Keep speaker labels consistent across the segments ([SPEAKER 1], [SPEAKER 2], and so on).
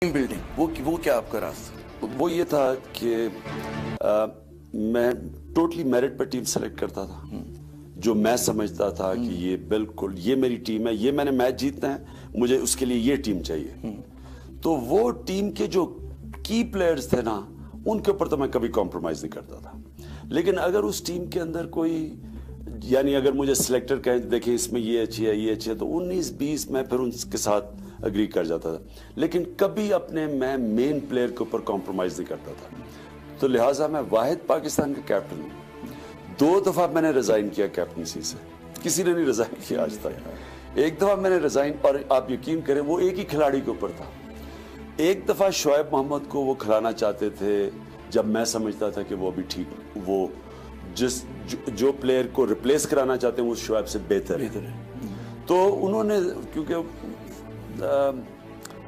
[SPEAKER 1] Building वो क्या आपका रास्ता?
[SPEAKER 2] वो ये था कि मैं टोटली मेरिट पर टीम सेलेक्ट करता था। जो मैं समझता था कि ये बिल्कुल ये मेरी टीम है, ये मैंने मैच जीतना है, मुझे उसके लिए ये टीम चाहिए। तो वो टीम के जो की प्लेयर्स थे ना, उनके ऊपर तो मैं कभी कॉम्प्रोमाइज नहीं करता था। लेकिन अगर उस टीम के अंदर कोई, यानी अगर मुझे सिलेक्टर कहे देखें इसमें ये अच्छी है, ये अच्छी है, तो 19-20 मैं फिर उनके साथ अग्री कर जाता था। लेकिन कभी अपने मैं मेन प्लेयर के ऊपर कॉम्प्रोमाइज नहीं करता था। तो लिहाजा मैं वाहिद पाकिस्तान का कैप्टन हूँ। 2 दफा मैंने रिजाइन किया कैप्टनसी से, किसी ने नहीं रिजाइन किया आज तक। एक दफा मैंने रिजाइन, और आप यकीन करें वो एक ही खिलाड़ी के ऊपर था। एक दफा शोएब मोहम्मद को वो खिलाना चाहते थे जब मैं समझता था कि वो अभी ठीक, वो जो प्लेयर को रिप्लेस कराना चाहते हैं वो शोएब से बेहतर है। तो उन्होंने, क्योंकि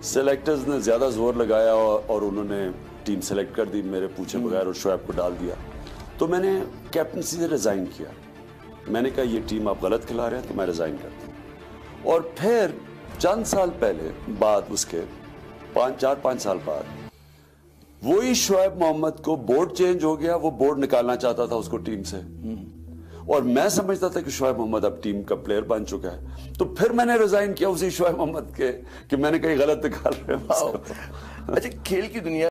[SPEAKER 2] सेलेक्टर्स ने ज्यादा जोर लगाया और उन्होंने टीम सेलेक्ट कर दी मेरे पूछे बगैर और शोएब को डाल दिया। तो मैंने कैप्टनसी से रिजाइन किया। मैंने कहा ये टीम आप गलत खिला रहे हैं, तो मैं रिजाइन करता हूँ। और फिर चंद साल पहले बाद, उसके 4-5 साल बाद, वही शोएब मोहम्मद को बोर्ड चेंज हो गया, वो बोर्ड निकालना चाहता था उसको टीम से, और मैं समझता था कि शोएब मोहम्मद अब टीम का प्लेयर बन चुका है। तो फिर मैंने रिजाइन किया उसी शोएब मोहम्मद के कि मैंने कहीं गलत निकाल रहे हैं।
[SPEAKER 1] अच्छा, खेल की दुनिया